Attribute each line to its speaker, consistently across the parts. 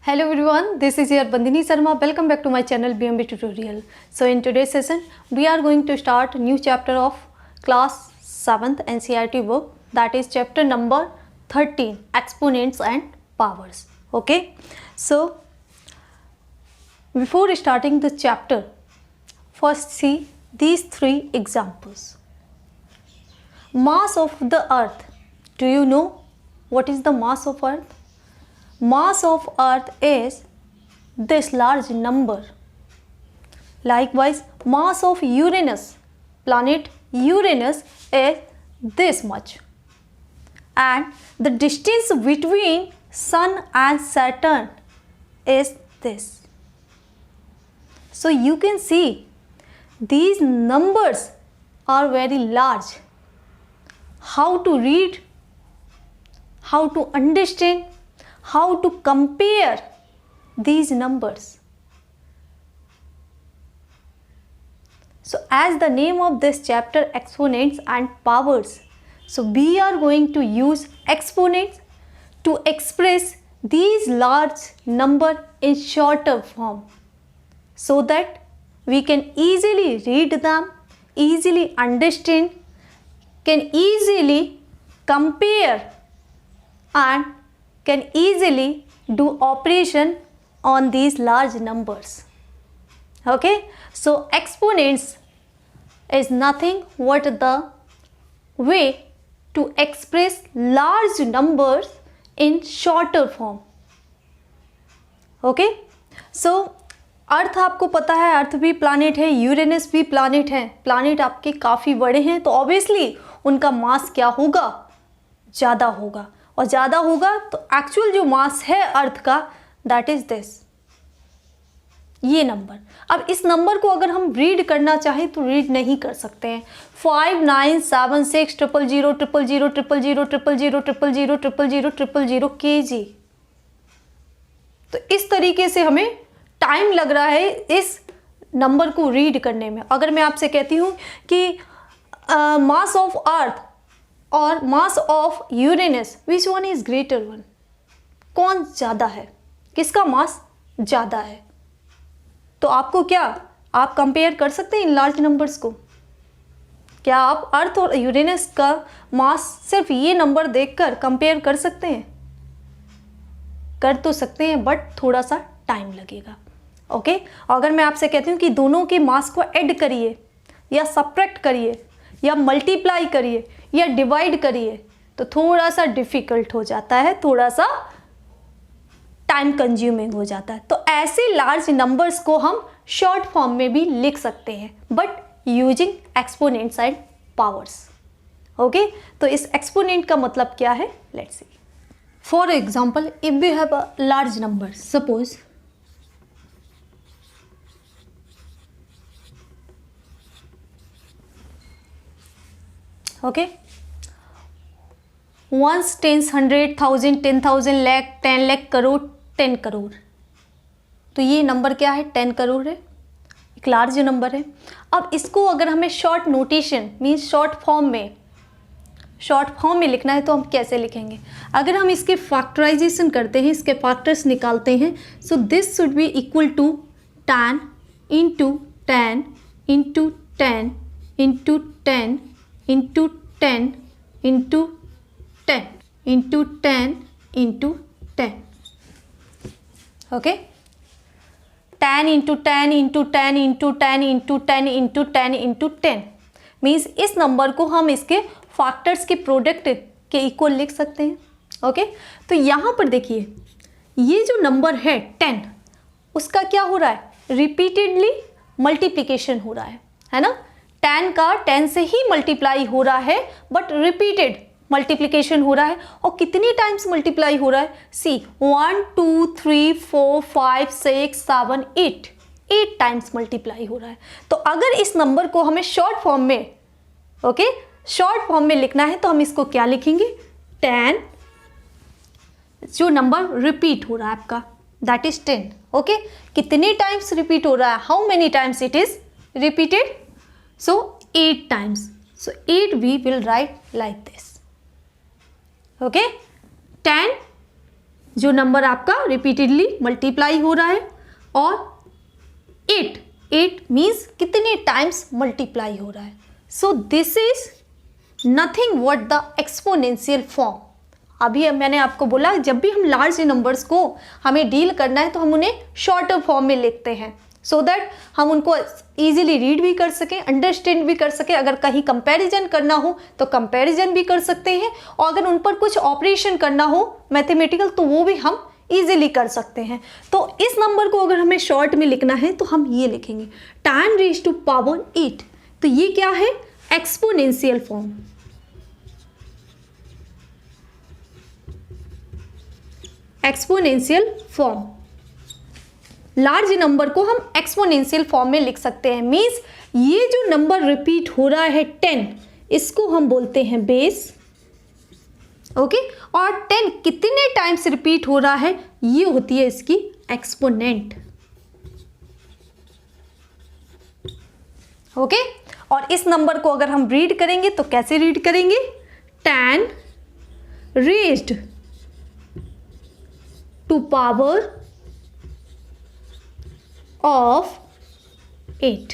Speaker 1: Hello everyone, this is your Bandini Sharma. Welcome back to my channel BMB Tutorial. So in today's session, we are going to start a new chapter of class 7th NCERT book, that is chapter number 13, Exponents and Powers. Okay, so before starting the chapter, first see these three examples. Mass of the earth. Do you know what is the mass of earth? Mass of earth is this large number. Likewise, mass of Uranus, planet Uranus, is this much. And the distance between Sun and Saturn is this. So you can see these numbers are very large. How to read, how to understand, how to compare these numbers. So as the name of this chapter, exponents and powers, so we are going to use exponents to express these large number in shorter form so that we can easily read them, easily understand, can easily compare and can easily do operation on these large numbers. Okay, so exponents is nothing but the way to express large numbers in shorter form. Okay, so अर्थ आपको पता है, अर्थ भी planet है, Uranus भी planet है. Planet आपके काफ़ी बड़े हैं तो ऑब्वियसली उनका मास क्या होगा, ज़्यादा होगा. और ज़्यादा होगा तो एक्चुअल जो मास है अर्थ का, दैट इज दिस, ये नंबर. अब इस नंबर को अगर हम रीड करना चाहें तो रीड नहीं कर सकते हैं. 597600000000000000 kg. तो इस तरीके से हमें टाइम लग रहा है इस नंबर को रीड करने में. अगर मैं आपसे कहती हूँ कि मास ऑफ अर्थ और mass of Uranus, which one is greater one, कौन ज़्यादा है, किसका मास ज़्यादा है, तो आपको क्या, आप कंपेयर कर सकते हैं इन लार्ज नंबर्स को. क्या आप अर्थ और यूरेनस का मास सिर्फ ये नंबर देखकर कंपेयर कर सकते हैं? कर तो सकते हैं बट थोड़ा सा टाइम लगेगा. ओके, अगर मैं आपसे कहती हूँ कि दोनों के मास को ऐड करिए या सब्ट्रैक्ट करिए या मल्टीप्लाई करिए या डिवाइड करिए तो थोड़ा सा डिफ़िकल्ट हो जाता है, थोड़ा सा टाइम कंज्यूमिंग हो जाता है. तो ऐसे लार्ज नंबर्स को हम शॉर्ट फॉर्म में भी लिख सकते हैं but using exponents and powers. Okay, तो इस एक्सपोनेंट का मतलब क्या है, let's see. For example, if we have a large number, suppose okay, ones, tens, 100,000, 10,000, lakh, 10 lakh, crore, 10 crore. तो ये नंबर क्या है, 10 करोड़ है, एक लार्ज नंबर है. अब इसको अगर हमें short notation means short form में लिखना है तो हम कैसे लिखेंगे? अगर हम इसके फैक्टराइजेशन करते हैं, इसके फैक्टर्स निकालते हैं, so this should be equal to 10 into 10 into 10 into 10 into 10 into 10 into 10 into 10. Okay, 10 into 10 into 10 into 10 into 10 into 10 into 10 means इस नंबर को हम इसके फैक्टर्स के प्रोडक्ट के इक्वल लिख सकते हैं. ओके, तो यहाँ पर देखिए ये जो नंबर है 10, उसका क्या हो रहा है, रिपीटेडली मल्टीप्लिकेशन हो रहा है ना. 10 का 10 से ही मल्टीप्लाई हो रहा है बट रिपीटेड मल्टीप्लिकेशन हो रहा है. और कितनी टाइम्स मल्टीप्लाई हो रहा है, सी 1 2 3 4 5 6 7 8 टाइम्स मल्टीप्लाई हो रहा है. तो अगर इस नंबर को हमें शॉर्ट फॉर्म में, ओके, शॉर्ट फॉर्म में लिखना है तो हम इसको क्या लिखेंगे, 10, जो नंबर रिपीट हो रहा है आपका, दैट इज 10. ओके, कितने टाइम्स रिपीट हो रहा है, how many times it is repeated, so 8 times. So 8 we will write like this. Okay, 10 जो नंबर आपका रिपीटेडली मल्टीप्लाई हो रहा है, और 8 मीन्स कितने टाइम्स मल्टीप्लाई हो रहा है। So this is nothing but the exponential form. अभी मैंने आपको बोला जब भी हम लार्ज नंबर्स को हमें डील करना है तो हम उन्हें शॉर्टर फॉर्म में लिखते हैं, सो दैट हम उनको ईजिली रीड भी कर सकें, अंडरस्टैंड भी कर सकें। अगर कहीं कंपैरिजन करना हो तो कंपैरिजन भी कर सकते हैं, और अगर उन पर कुछ ऑपरेशन करना हो मैथमेटिकल तो वो भी हम ईजिली कर सकते हैं। तो इस नंबर को अगर हमें शॉर्ट में लिखना है तो हम ये लिखेंगे 10⁻⁸। तो ये क्या है? Exponential form. Exponential form, large number को हम एक्सपोनेंशियल फॉर्म में लिख सकते हैं। मीन्स ये जो नंबर रिपीट हो रहा है 10, इसको हम बोलते हैं बेस, ओके। और 10 कितने टाइम्स रिपीट हो रहा है ये होती है इसकी एक्सपोनेंट, ओके। और इस नंबर को अगर हम रीड करेंगे तो कैसे रीड करेंगे? 10 raised to power of 8।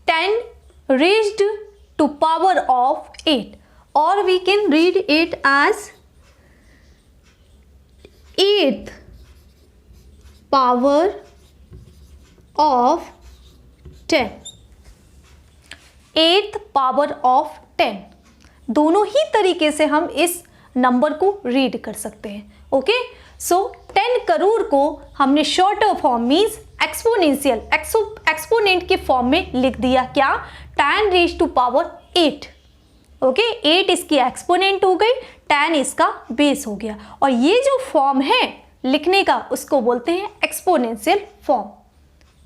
Speaker 1: 10 raised to power of 8, or we can read it as 8th power of 10। 8th power of 10, दोनों ही तरीके से हम इस नंबर को रीड कर सकते हैं, ओके। सो 10 करोड़ को हमने shorter form means exponential exponent के फॉर्म में लिख दिया। क्या? 10⁻⁸, ओके। 8 इसकी एक्सपोनेंट हो गई, 10 इसका बेस हो गया, और ये जो फॉर्म है लिखने का उसको बोलते हैं एक्सपोनेंशियल फॉर्म,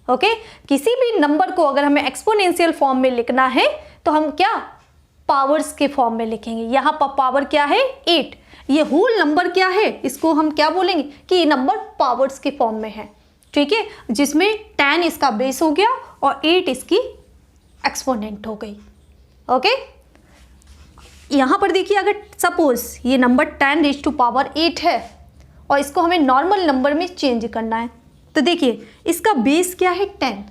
Speaker 1: ओके। किसी भी नंबर को अगर हमें एक्सपोनेंशियल फॉर्म में लिखना है तो हम क्या पावर्स के फॉर्म में लिखेंगे। यहाँ पर पावर क्या है? 8। ये होल नंबर क्या है? इसको हम क्या बोलेंगे कि ये नंबर पावर्स के फॉर्म में है, ठीक है, जिसमें 10 इसका बेस हो गया और 8 इसकी एक्सपोनेंट हो गई, ओके। यहाँ पर देखिए, अगर सपोज ये नंबर 10⁸ है और इसको हमें नॉर्मल नंबर में चेंज करना है, तो देखिए इसका बेस क्या है? 10।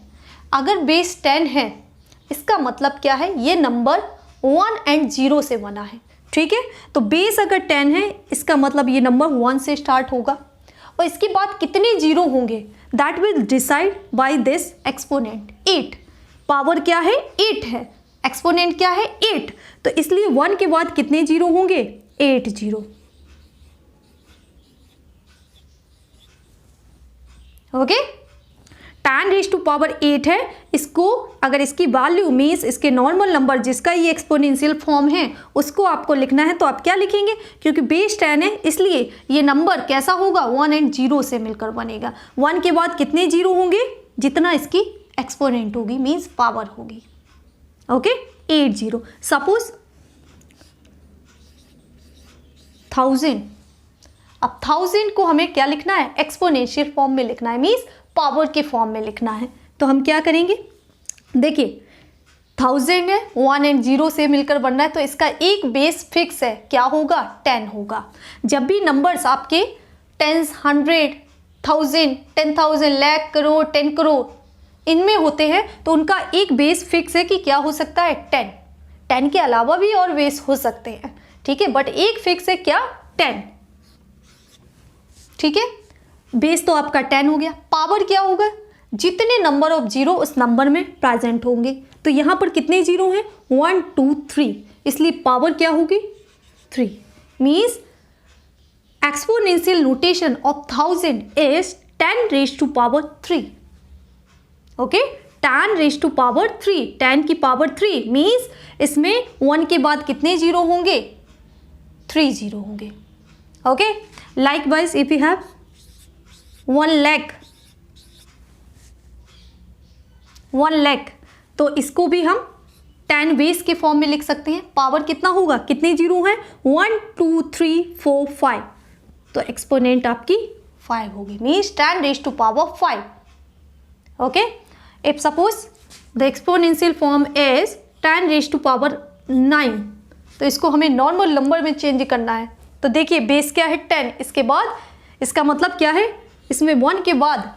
Speaker 1: अगर बेस 10 है इसका मतलब क्या है? ये नंबर 1 और 0 से बना है, ठीक है। तो बेस अगर 10 है इसका मतलब ये नंबर 1 से स्टार्ट होगा, और इसके बाद कितने जीरो होंगे that will decide by this exponent. 8 power क्या है? 8 है, एक्सपोनेंट क्या है? 8। तो इसलिए 1 के बाद कितने जीरो होंगे? 8 जीरो, ओके। 10⁸ है, इसको अगर इसकी वैल्यू मीन्स इसके नॉर्मल नंबर जिसका ये एक्सपोनेंशियल फॉर्म है उसको आपको लिखना है तो आप क्या लिखेंगे? क्योंकि बेस 10 है इसलिए ये नंबर कैसा होगा? 1 और 0 से मिलकर बनेगा। 1 के बाद कितने जीरो होंगे? जितना इसकी एक्सपोनेंट होगी मीन्स पावर होगी, ओके। 8 0। सपोज 1000, अब 1000 को हमें क्या लिखना है? एक्सपोनेंशियल फॉर्म में लिखना है, मीन्स पावर के फॉर्म में लिखना है। तो हम क्या करेंगे? देखिए 1000 है, 1 और 0 से मिलकर बन रहा है, तो इसका एक बेस फिक्स है, क्या होगा? 10 होगा। जब भी नंबर्स आपके 10, 100, 1000, 10,000, लाख, करोड़, 10 करोड़ इनमें होते हैं तो उनका एक बेस फिक्स है कि क्या हो सकता है? 10। 10 के अलावा भी और बेस हो सकते हैं, ठीक है, बट एक फिक्स है क्या? 10, ठीक है। बेस तो आपका 10 हो गया। पावर क्या होगा? जितने नंबर ऑफ जीरो उस नंबर में प्रेजेंट होंगे। तो यहाँ पर कितने जीरो हैं? 1 2 3, इसलिए पावर क्या होगी? 3। Means exponential notation of 1000 is 10⁻3, okay. 10⁻3, 10 की पावर 3 मीन्स इसमें 1 के बाद कितने जीरो होंगे? 3 जीरो होंगे, okay. Likewise if you have 1 lakh, तो इसको भी हम 10 बेस के फॉर्म में लिख सकते हैं। पावर कितना होगा? कितने जीरो हैं? 1 2 3 4 5, तो एक्सपोनेंट आपकी 5 होगी, means 10⁻5, okay. If suppose the exponential form is 10⁻9, तो इसको हमें नॉर्मल नंबर में चेंज करना है, तो देखिए बेस क्या है 10, इसके बाद इसका मतलब क्या है, इसमें 1 के बाद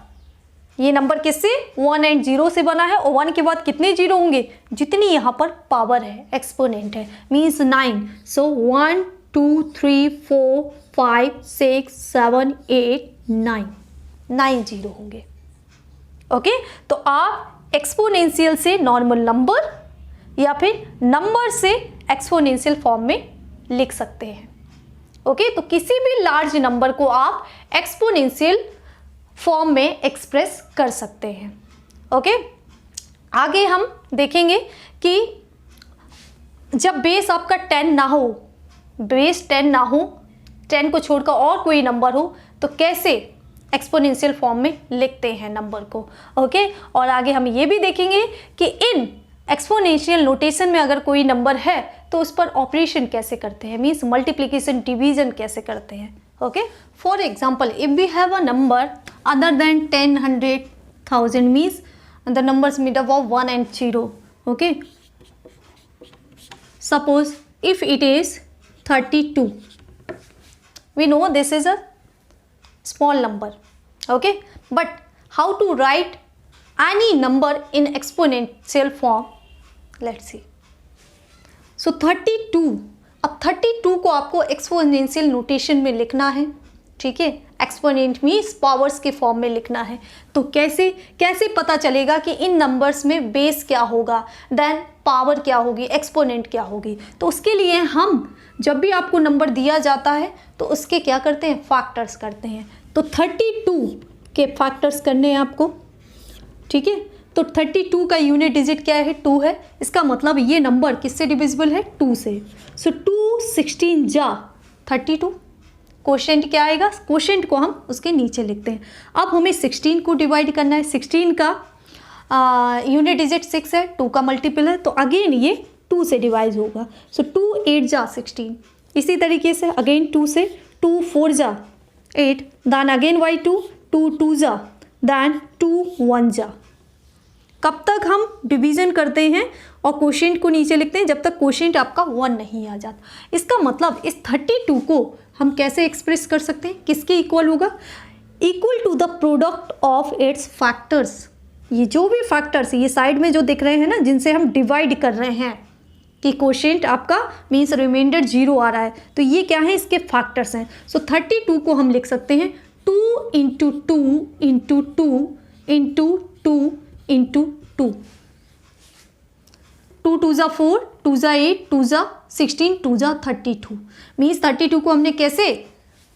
Speaker 1: ये नंबर किससे 1 एंड 0 से बना है, और 1 के बाद कितने जीरो होंगे, जितनी यहाँ पर पावर है, एक्सपोनेंट है, मीन्स 9। सो 1 2 3 4 5 6 7 8 9 जीरो होंगे। ओके, तो आप एक्सपोनेंशियल से नॉर्मल नंबर या फिर नंबर से एक्सपोनेंशियल फॉर्म में लिख सकते हैं। ओके, तो किसी भी लार्ज नंबर को आप एक्सपोनेंशियल फॉर्म में एक्सप्रेस कर सकते हैं। ओके, आगे हम देखेंगे कि जब बेस आपका 10 ना हो, बेस 10 ना हो, 10 को छोड़कर और कोई नंबर हो, तो कैसे एक्सपोनेंशियल फॉर्म में लिखते हैं नंबर को। ओके, और आगे हम ये भी देखेंगे कि इन एक्सपोनेंशियल नोटेशन में अगर कोई नंबर है तो उस पर ऑपरेशन कैसे करते हैं, मीन्स मल्टीप्लिकेशन डिवीजन कैसे करते हैं। Okay, for example if we have a number other than 10, 100, 1000 means the numbers made up of 1 and 0. Okay, suppose if it is 32, we know this is a small number. Okay, but how to write any number in exponential form, let's see. So 32, अब 32 को आपको exponential notation में लिखना है, ठीक है, exponent means powers के form में लिखना है। तो कैसे कैसे पता चलेगा कि इन नंबर्स में बेस क्या होगा, देन पावर क्या होगी, एक्सपोनेंट क्या होगी। तो उसके लिए हम जब भी आपको नंबर दिया जाता है तो उसके क्या करते हैं, फैक्टर्स करते हैं। तो 32 के फैक्टर्स करने हैं आपको, ठीक है। तो 32 का यूनिट डिजिट क्या है, 2 है। इसका मतलब ये नंबर किससे डिविजिबल है, 2 से। सो 2 16 जा 32। क्वोशिएंट क्या आएगा, क्वोशिएंट को हम उसके नीचे लिखते हैं। अब हमें 16 को डिवाइड करना है। 16 का यूनिट डिजिट 6 है, 2 का मल्टीपल है, तो अगेन ये 2 से डिवाइड होगा। सो 2 8 जा 16। इसी तरीके से अगेन 2 से, 2 4 जा 8, दैन अगेन वाई 2, 2 2 जा, दैन 2 1 जा। कब तक हम डिवीजन करते हैं और क्वोशिएंट को नीचे लिखते हैं, जब तक क्वोशिएंट आपका 1 नहीं आ जाता। इसका मतलब इस 32 को हम कैसे एक्सप्रेस कर सकते हैं, किसके इक्वल होगा, equal to the product of its factors. ये जो भी फैक्टर्स ये साइड में जो दिख रहे हैं ना, जिनसे हम डिवाइड कर रहे हैं कि क्वोशिएंट आपका मीन्स रिमाइंडर 0 आ रहा है, तो ये क्या है, इसके फैक्टर्स हैं। सो 32 को हम लिख सकते हैं 2 इंटू 2 इंटू 2 इंटू 2 इंटू 2। 2 2 जा 4, 2 जा 8, 2 जा 16, 2 जा 32। मीन्स 32 को हमने कैसे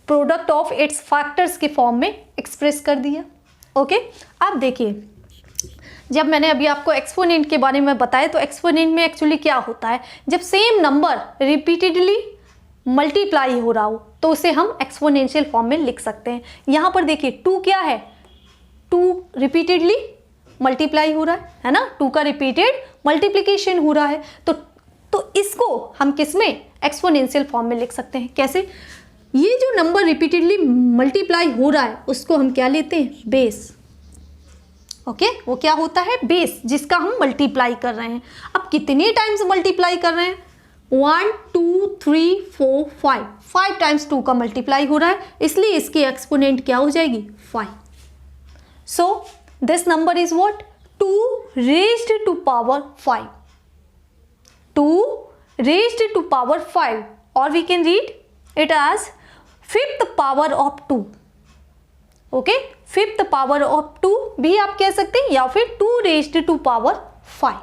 Speaker 1: प्रोडक्ट ऑफ इट्स फैक्टर्स के फॉर्म में एक्सप्रेस कर दिया। ओके, अब देखिए, जब मैंने अभी आपको एक्सपोनेंट के बारे में बताया, तो एक्सपोनेंट में एक्चुअली क्या होता है, जब सेम नंबर रिपीटेडली मल्टीप्लाई हो रहा हो तो उसे हम एक्सपोनेंशियल फॉर्म में लिख सकते हैं। यहाँ पर देखिए 2 क्या है, 2 रिपीटेडली मल्टीप्लाई हो रहा है ना, 2 का रिपीटेड मल्टीप्लिकेशन हो रहा है। तो इसको हम किस में, एक्सपोनेंशियल फॉर्म में लिख सकते हैं। कैसे, ये जो नंबर रिपीटेडली मल्टीप्लाई हो रहा है उसको हम क्या लेते हैं, बेस। ओके, वो क्या होता है, बेस, जिसका हम मल्टीप्लाई कर रहे हैं। अब कितने टाइम्स मल्टीप्लाई कर रहे हैं, 1 2 3 4 5 टाइम्स 2 का मल्टीप्लाई हो रहा है, इसलिए इसकी एक्सपोनेंट क्या हो जाएगी, 5। सो this number is what, 2 raised to power 5, 2 raised to power 5, or we can read it as 5th power of 2. Okay, 5th power of 2 भी आप कह सकते हैं, या फिर 2 raised to power 5।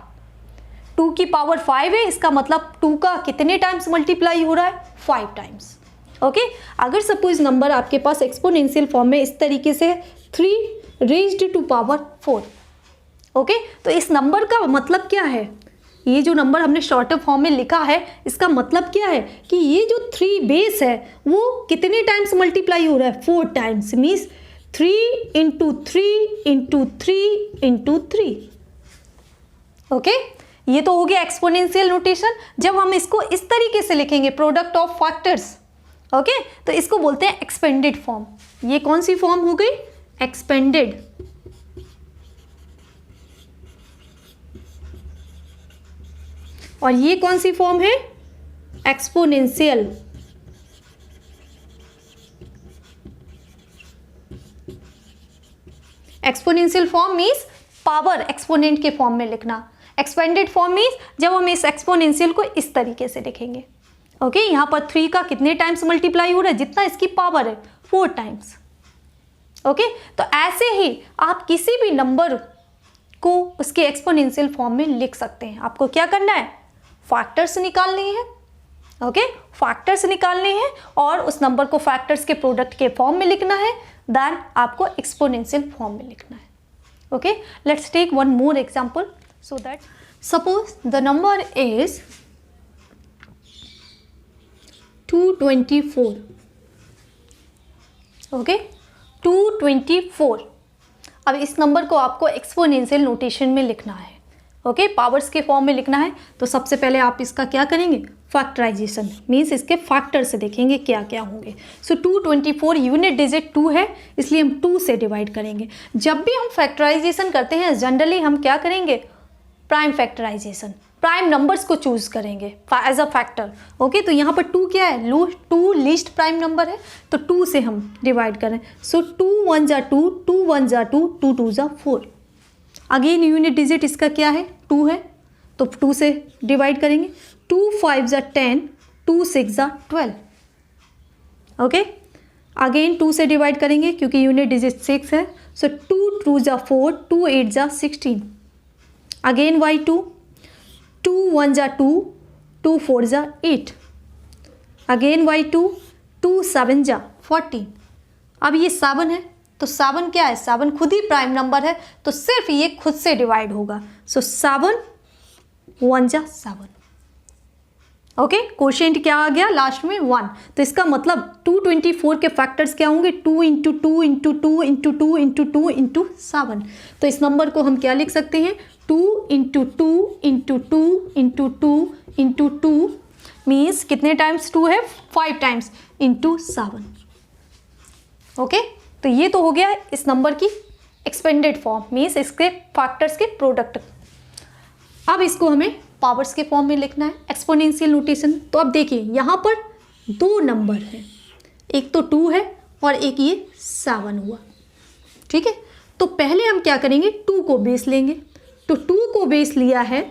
Speaker 1: 2 की पावर 5 है, इसका मतलब 2 का कितने टाइम्स मल्टीप्लाई हो रहा है, 5 टाइम्स। ओके, अगर सपोज नंबर आपके पास एक्सपोनेंशियल फॉर्म में इस तरीके से 3 रेज्ड टू पावर 4। ओके, तो इस नंबर का मतलब क्या है, ये जो नंबर हमने शॉर्टर फॉर्म में लिखा है, इसका मतलब क्या है कि ये जो 3 बेस है वो कितने टाइम्स मल्टीप्लाई हो रहा है, 4 times. Means 3 into 3 into 3 into 3। Okay, ये तो हो गया एक्सपोनेंशियल नोटेशन। जब हम इसको इस तरीके से लिखेंगे, प्रोडक्ट ऑफ फैक्टर्स, ओके, तो इसको बोलते हैं एक्सपेंडेड फॉर्म। ये कौन सी फॉर्म हो गई, एक्सपेंडेड। और ये कौन सी फॉर्म है, exponential. Exponential form means power exponent के फॉर्म में लिखना, एक्सपेंडेड फॉर्म मीन्स जब हम इस एक्सपोनेंशियल को इस तरीके से लिखेंगे। ओके, यहाँ पर 3 का कितने टाइम्स मल्टीप्लाई हो रहा है, जितना इसकी पावर है 4 टाइम्स। ओके, तो ऐसे ही आप किसी भी नंबर को उसके एक्सपोनेंशियल फॉर्म में लिख सकते हैं। आपको क्या करना है, फैक्टर्स निकालने हैं। ओके, फैक्टर्स निकालने हैं और उस नंबर को फैक्टर्स के प्रोडक्ट के फॉर्म में लिखना है, देन आपको एक्सपोनेंशियल फॉर्म में लिखना है। Okay, let's take one more example so that suppose the number is 224। Okay, 224। अब इस नंबर को आपको एक्सपोनेंशियल नोटेशन में लिखना है। ओके, पावर्स के फॉर्म में लिखना है। तो सबसे पहले आप इसका क्या करेंगे, फैक्टराइजेशन मीन्स इसके फैक्टर से देखेंगे क्या क्या होंगे। सो 224 यूनिट डिजिट 2 है, इसलिए हम 2 से डिवाइड करेंगे। जब भी हम फैक्टराइजेशन करते हैं जनरली हम क्या करेंगे, प्राइम फैक्टराइजेशन, प्राइम नंबर्स को चूज करेंगे एज अ फैक्टर। ओके, तो यहाँ पर 2 क्या है, 2 लीस्ट प्राइम नंबर है, तो 2 से हम डिवाइड करें। सो 2 1 जा 2, 2 1 जा 2, 2 2 जा 4। अगेन यूनिट डिजिट इसका क्या है, 2 है, तो 2 से डिवाइड करेंगे। 2 5 जा 10, 2 6 जा 12। ओके, अगेन 2 से डिवाइड करेंगे क्योंकि यूनिट डिजिट 6 है। सो 2 2 जा 4, 2 8 जा 16। अगेन y 2, 2 1 जा 2, 2 4 जा 8। अगेन y 2, 2 7 जा 14। अब ये 7 है, तो 7 क्या है, 7 खुद ही प्राइम नंबर है, तो सिर्फ ये खुद से डिवाइड होगा। सो 7 1 जा 7। ओके, क्वोशिएंट क्या आ गया लास्ट में 1। तो इसका मतलब 224 के फैक्टर्स क्या होंगे, 2 into 2 into 2 into 2 into 2 into 7। तो इस नंबर को हम क्या लिख सकते हैं, 2 into 2 into 2 into 2 into 2 means कितने टाइम्स 2 है, 5 टाइम्स इंटू 7। ओके, तो ये तो हो गया इस नंबर की एक्सपेंडेड फॉर्म मीन्स इसके फैक्टर्स के प्रोडक्ट। अब इसको हमें पावर्स के फॉर्म में लिखना है, एक्सपोनेंशियल नोटेशन। तो अब देखिए यहाँ पर 2 नंबर हैं, एक तो 2 है और एक ये 7 हुआ। ठीक है, तो पहले हम क्या करेंगे, 2 को बेस लेंगे। तो 2 को बेस लिया है,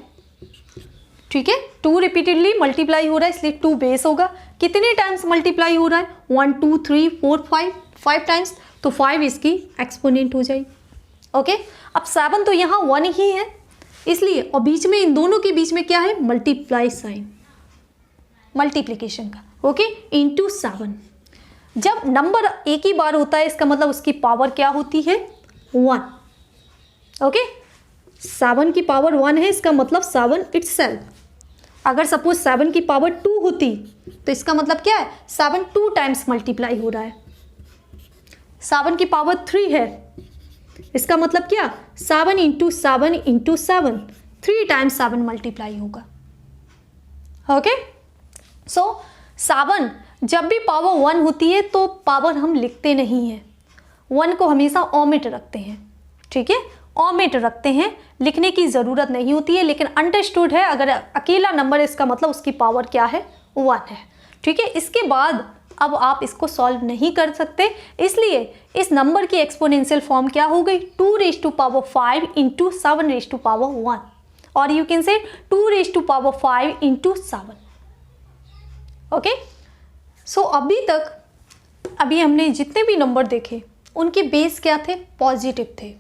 Speaker 1: ठीक है, 2 रिपीटेडली मल्टीप्लाई हो रहा है इसलिए 2 बेस होगा। कितने टाइम्स मल्टीप्लाई हो रहा है, 1 2 3 4 5 टाइम्स, तो 5 इसकी एक्सपोनेंट हो जाएगी। ओके, अब 7 तो यहाँ 1 ही है इसलिए, और बीच में इन दोनों के बीच में क्या है, मल्टीप्लाई साइन, मल्टीप्लिकेशन का। Okay, into 7। जब नंबर एक ही बार होता है इसका मतलब उसकी पावर क्या होती है, 1। ओके, 7 की पावर 1 है, इसका मतलब 7 इटसेल्फ। अगर सपोज 7 की पावर 2 होती तो इसका मतलब क्या है, 7 2 टाइम्स मल्टीप्लाई हो रहा है। 7 की पावर 3 है, इसका मतलब क्या, 7 इंटू 7 इंटू 7, 3 टाइम्स 7 मल्टीप्लाई होगा। ओके, सो 7 जब भी पावर 1 होती है तो पावर हम लिखते नहीं हैं, 1 को हमेशा ओमिट रखते हैं। ठीक है, ओमिट रखते हैं, लिखने की ज़रूरत नहीं होती है, लेकिन अंडरस्टूड है अगर अकेला नंबर इसका मतलब उसकी पावर क्या है, 1 है। ठीक है, इसके बाद अब आप इसको सॉल्व नहीं कर सकते, इसलिए इस नंबर की एक्सपोनेंशियल फॉर्म क्या हो गई, 2 raise to power 5 into 7 raise to power 1, और you can say 2 raise to power 5 into 7। Okay, so अभी हमने जितने भी नंबर देखे उनके बेस क्या थे, पॉजिटिव थे।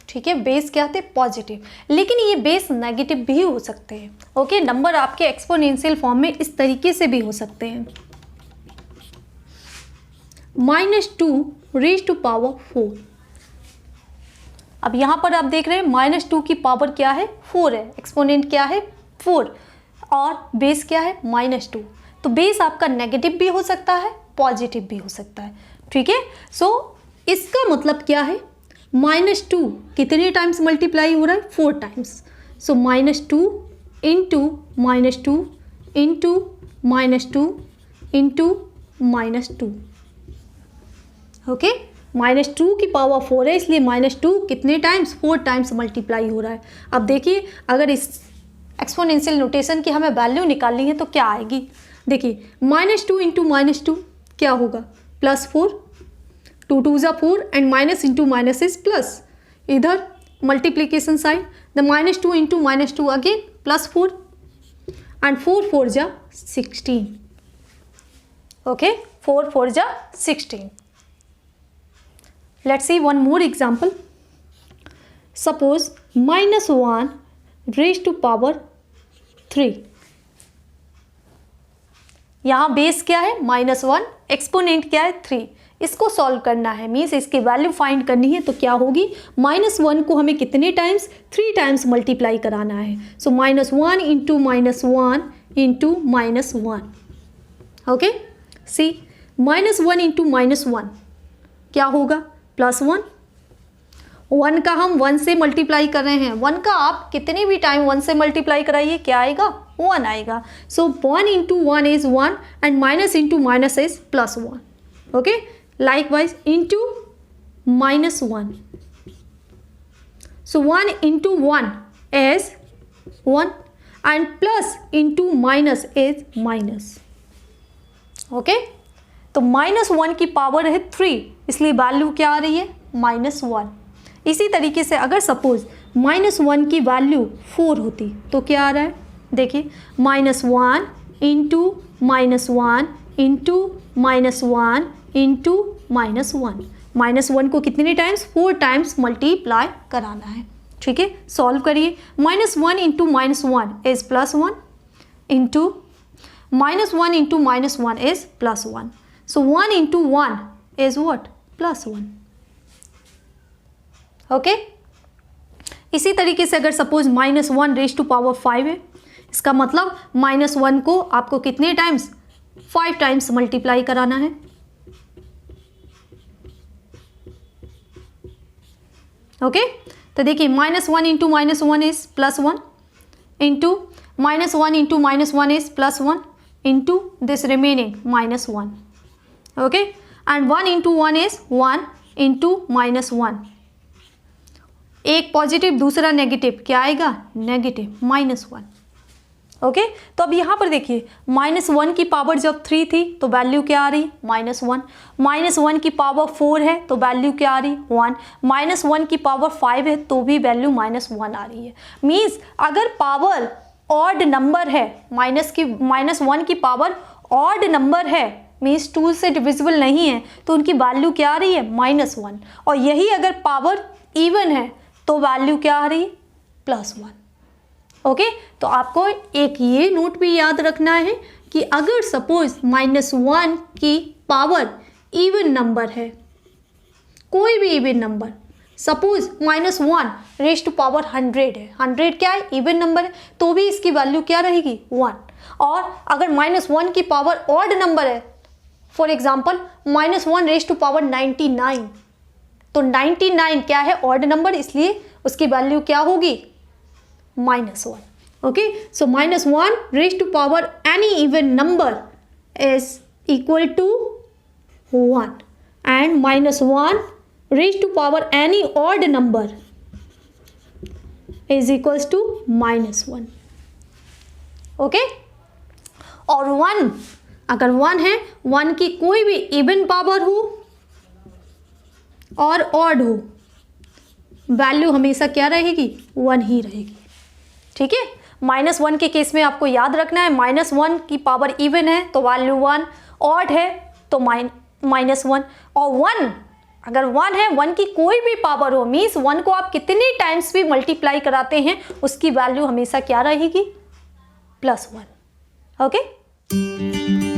Speaker 1: ठीक है, बेस क्या थे, पॉजिटिव, लेकिन ये बेस नेगेटिव भी हो सकते हैं। ओके, नंबर आपके एक्सपोनेंशियल फॉर्म में इस तरीके से भी हो सकते हैं, -2 रेज़ टू पावर 4। अब यहाँ पर आप देख रहे हैं -2 की पावर क्या है, 4 है, एक्सपोनेंट क्या है 4, और बेस क्या है -2। तो बेस आपका नेगेटिव भी हो सकता है, पॉजिटिव भी हो सकता है। ठीक है, सो इसका मतलब क्या है, -2 कितने टाइम्स मल्टीप्लाई हो रहा है, 4 टाइम्स। सो -2 इंटू -2 इंटू -2 इंटू -2। ओके, -2 की पावर 4 है इसलिए -2 कितने टाइम्स, 4 टाइम्स मल्टीप्लाई हो रहा है। अब देखिए अगर इस एक्सपोनेंशियल नोटेशन की हमें वैल्यू निकालनी है तो क्या आएगी, देखिए -2 इंटू -2 क्या होगा, +4, 2 2 जा 4 and minus into minus is plus, इधर multiplication side, the -2 into -2 again +4 and 4 4 जा 16. ओके, 4 4 जा 16. Let's see one more example. Suppose -1 raised to power 3. यहाँ बेस क्या है -1, एक्सपोनेंट क्या है 3. इसको सॉल्व करना है, मीन्स इसकी वैल्यू फाइंड करनी है. तो क्या होगी, -1 को हमें कितने टाइम्स, 3 टाइम्स मल्टीप्लाई कराना है. सो -1 इंटू -1 इंटू -1. ओके, सी -1 इंटू -1 क्या होगा, +1. 1 का हम 1 से मल्टीप्लाई कर रहे हैं. 1 का आप कितने भी टाइम 1 से मल्टीप्लाई कराइए, क्या आएगा, 1 आएगा. सो 1 into 1 is 1 and minus into minus is +1. Okay, likewise into -1. So 1 into 1 is 1 and plus into minus is minus. Okay, तो -1 की पावर है 3, इसलिए वैल्यू क्या आ रही है, -1. इसी तरीके से अगर सपोज -1 की वैल्यू 4 होती तो क्या आ रहा है, देखिए -1 इंटू -1 इंटू -1 इंटू -1. -1 को कितने टाइम्स, 4 टाइम्स मल्टीप्लाई कराना है. ठीक है, सॉल्व करिए. -1 into -1 is +1 into -1 into -1 is +1. So 1 into 1 is what, +1. Okay, इसी तरीके से अगर सपोज -1 रेज टू पावर 5 है, इसका मतलब -1 को आपको कितने टाइम्स, 5 टाइम्स मल्टीप्लाई कराना है. ओके, तो देखिए -1 into -1 is +1 into -1 into -1 is +1 into this remaining -1. Okay, and 1 into 1 is 1 into -1. एक पॉजिटिव दूसरा नेगेटिव, क्या आएगा, नेगेटिव -1. ओके, तो अब यहाँ पर देखिए -1 की पावर जब 3 थी तो वैल्यू क्या आ रही, -1. -1 की पावर 4 है तो वैल्यू क्या आ रही, 1. -1 की पावर 5 है तो भी वैल्यू -1 आ रही है. मीन्स अगर पावर ऑड नंबर है, -1 की पावर ऑड नंबर है, मीन्स 2 से डिविजिबल नहीं है, तो उनकी वैल्यू क्या आ रही है, -1. और यही अगर पावर इवन है तो वैल्यू क्या आ रही, +1. ओके, तो आपको एक ये नोट भी याद रखना है कि अगर सपोज -1 की पावर इवन नंबर है, कोई भी even number, suppose -1 raise to power 100 है, 100 क्या है, इवन नंबर है, तो भी इसकी वैल्यू क्या रहेगी, 1. और अगर -1 की पावर ऑड नंबर है, for example -1 raise to power 99, तो 99 क्या है, ऑड नंबर, इसलिए उसकी वैल्यू क्या होगी, -1. Okay, so -1 raised to power any even number is equal to 1 and -1 raised to power any odd number is equals to -1. Okay, और 1, अगर 1 है, 1 की कोई भी इवन पावर हो और ऑड हो, वैल्यू हमेशा क्या रहेगी, 1 ही रहेगी. ठीक है, -1 के केस में आपको याद रखना है, -1 की पावर इवन है तो वैल्यू 1, ऑड है तो -1, और 1 अगर 1 है, 1 की कोई भी पावर हो, मीन्स 1 को आप कितने टाइम्स भी मल्टीप्लाई कराते हैं उसकी वैल्यू हमेशा क्या रहेगी, +1. ओके.